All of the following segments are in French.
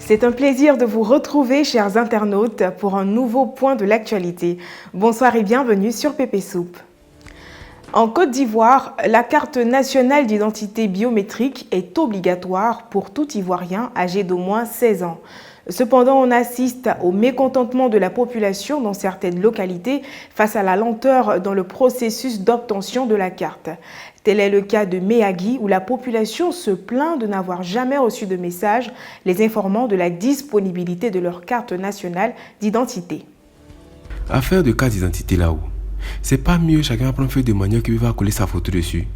C'est un plaisir de vous retrouver, chers internautes, pour un nouveau point de l'actualité. Bonsoir et bienvenue sur Pépé Soupe. En Côte d'Ivoire, la carte nationale d'identité biométrique est obligatoire pour tout Ivoirien âgé d'au moins 16 ans. Cependant, on assiste au mécontentement de la population dans certaines localités face à la lenteur dans le processus d'obtention de la carte. Tel est le cas de Méagui, où la population se plaint de n'avoir jamais reçu de message les informant de la disponibilité de leur carte nationale d'identité. Affaire de carte d'identité là-haut, c'est pas mieux chacun prend une feuille de manioc qui va coller sa photo dessus.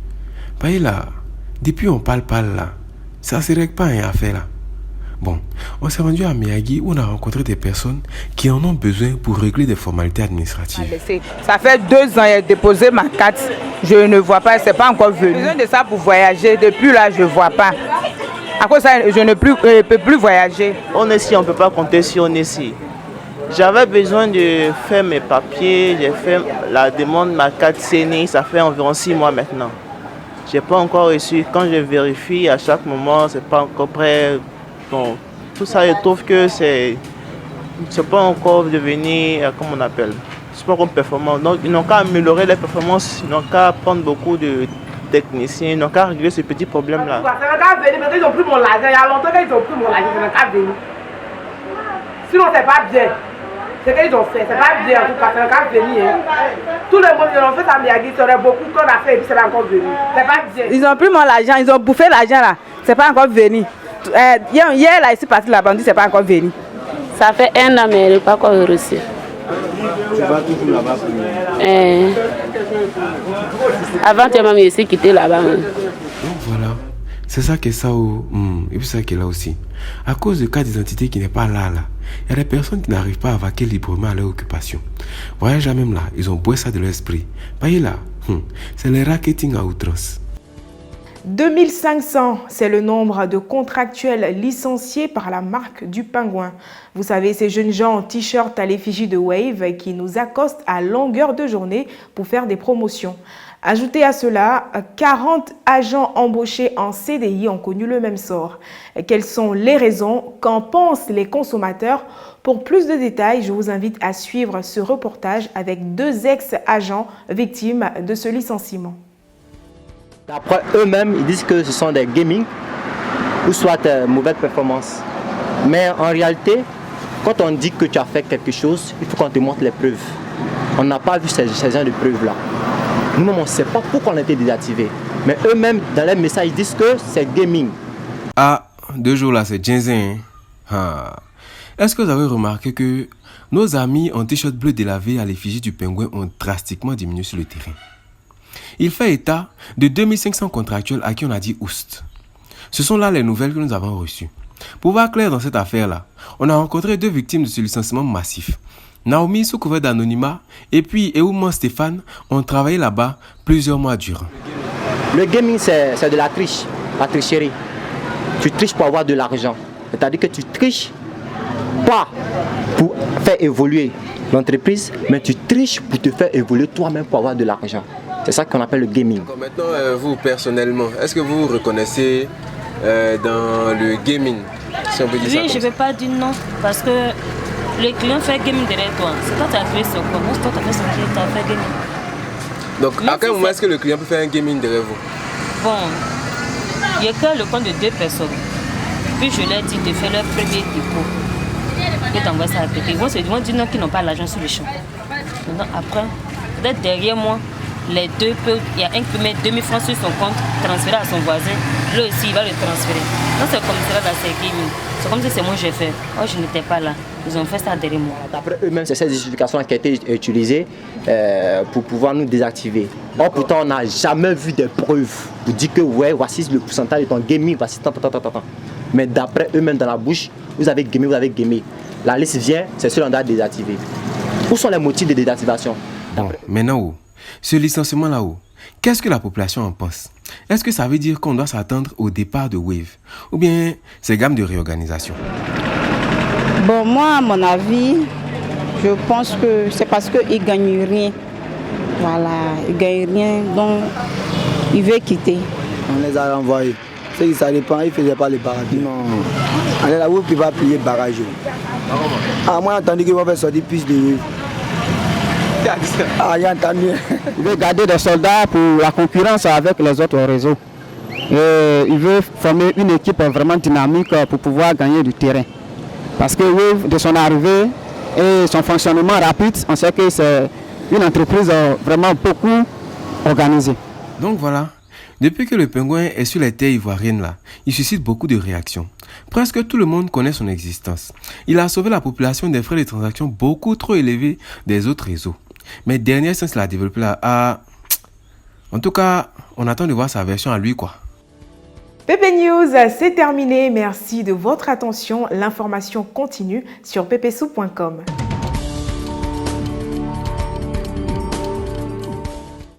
Voyez là, depuis on parle là, ça ne se règle pas une affaire là. Bon, on s'est rendu à Méagui où on a rencontré des personnes qui en ont besoin pour régler des formalités administratives. Ça fait 2 ans j'ai déposé ma carte. Je ne vois pas, c'est pas encore venu. J'ai besoin de ça pour voyager. Depuis là, je ne vois pas. À cause de ça, je ne peux plus voyager. On est ici, on ne peut pas compter si on est ici. J'avais besoin de faire mes papiers, j'ai fait la demande de ma carte CNI, ça fait environ 6 mois maintenant. Je n'ai pas encore reçu. Quand je vérifie à chaque moment, c'est pas encore prêt. Bon, tout ça, je trouve que c'est pas encore devenu, comment on appelle, c'est pas encore performant. Donc, ils n'ont qu'à améliorer les performances, ils n'ont qu'à prendre beaucoup de techniciens, ils n'ont qu'à régler ces petits problèmes-là. Ils ont pris mon argent, il y a longtemps qu'ils ont pris mon argent, ils n'ont qu'à venir. Sinon, c'est pas bien. C'est qu'ils ont fait, c'est pas bien en tout cas, c'est qu'à venir. Tout le monde, ils ont fait ça, mais il y aurait beaucoup qu'on a fait et puis c'est pas encore venu. C'est pas bien. Ils ont pris mon argent, ils ont bouffé l'argent là, c'est pas encore venu. Hier, là, ici, parti la bandit, c'est pas encore venu. Ça fait 1 an, mais elle n'est pas encore reçue. Tu vas toujours là-bas pour Avant, tu as même aussi quitté là-bas. Donc voilà, c'est ça qui est ça, et puis ça qui est là aussi. À cause de carte d'identité qui n'est pas là, il y a des personnes qui n'arrivent pas à vaquer librement à leur occupation. Voyez, même là, ils ont boué ça de l'esprit. Voyez là, c'est le racketing à outrance. 2500, c'est le nombre de contractuels licenciés par la marque du Pingouin. Vous savez, ces jeunes gens en t-shirt à l'effigie de Wave qui nous accostent à longueur de journée pour faire des promotions. Ajoutez à cela, 40 agents embauchés en CDI ont connu le même sort. Quelles sont les raisons? Qu'en pensent les consommateurs? Pour plus de détails, je vous invite à suivre ce reportage avec 2 ex-agents victimes de ce licenciement. D'après eux-mêmes, ils disent que ce sont des gaming ou soit mauvaise performance. Mais en réalité, quand on dit que tu as fait quelque chose, il faut qu'on te montre les preuves. On n'a pas vu ces gens de preuves-là. Nous-mêmes, on ne sait pas pourquoi on a été désactivé. Mais eux-mêmes, dans leurs messages, ils disent que c'est gaming. Ah, 2 jours là, c'est Jinzin. Est-ce que vous avez remarqué que nos amis en t-shirt bleu délavé à l'effigie du Pingouin ont drastiquement diminué sur le terrain? Il fait état de 2500 contractuels à qui on a dit oust. Ce sont là les nouvelles que nous avons reçues. Pour voir clair dans cette affaire-là, on a rencontré 2 victimes de ce licenciement massif. Naomi, sous couvert d'anonymat, et puis Eoumon Stéphane ont travaillé là-bas plusieurs mois durant. Le gaming, c'est de la triche, la tricherie. Tu triches pour avoir de l'argent. C'est-à-dire que tu triches pas pour faire évoluer l'entreprise, mais tu triches pour te faire évoluer toi-même pour avoir de l'argent. C'est ça qu'on appelle le gaming. Maintenant, vous personnellement, est-ce que vous vous reconnaissez dans le gaming, si on peut dire ça? Oui, je ne vais pas dire non, parce que le client fait gaming derrière toi. C'est toi qui as créé son compte, c'est toi qui as fait son client, tu as fait gaming. Donc, à quel moment est-ce que le client peut faire un gaming derrière vous? Bon, il y a que le compte de 2 personnes. Puis je leur dis de faire leur premier dépôt. Et d'envoyer ça à côté. Ils vont dire non, qu'ils n'ont pas l'argent sur le champ. Maintenant, après, peut-être derrière moi, les 2 peuvent, il y a un qui peut mettre 2000 francs sur son compte, transférer à son voisin, lui aussi il va le transférer. Donc c'est comme ça dans ces gaming. C'est comme si c'est moi j'ai fait. Oh, je n'étais pas là. Ils ont fait ça derrière moi. D'après eux-mêmes, c'est cette justification qui a été utilisée pour pouvoir nous désactiver. Or pourtant, on n'a jamais vu des preuves pour dire que ouais, voici le pourcentage de ton gaming, voici tant. Mais d'après eux-mêmes dans la bouche, vous avez gamé. La liste vient, c'est celui qu'on doit désactiver. Où sont les motifs de désactivation? Bon, maintenant, ce licenciement là-haut, qu'est-ce que la population en pense? Est-ce que ça veut dire qu'on doit s'attendre au départ de Wave? Ou bien c'est gamme de réorganisation? Bon, moi, à mon avis, je pense que c'est parce qu'ils ne gagnent rien. Voilà, ils ne gagnent rien, donc ils veulent quitter. On les a renvoyés. Ceux qui ça dépend, ils ne faisaient pas les paradis. Non. Allez, là où il va plier le barrage. Ah, moi, j'ai entendu qu'il va faire sortir plus de... Ah, j'ai entendu. Il veut garder des soldats pour la concurrence avec les autres réseaux. Et il veut former une équipe vraiment dynamique pour pouvoir gagner du terrain. Parce que oui, de son arrivée et son fonctionnement rapide, on sait que c'est une entreprise vraiment beaucoup organisée. Donc voilà, depuis que le pingouin est sur les terres ivoiriennes là, il suscite beaucoup de réactions. Presque tout le monde connaît son existence. Il a sauvé la population des frais de transaction beaucoup trop élevés des autres réseaux. Mais dernier sens l'a développé là. En tout cas, on attend de voir sa version à lui quoi. PP News, c'est terminé. Merci de votre attention. L'information continue sur ppsoup.com.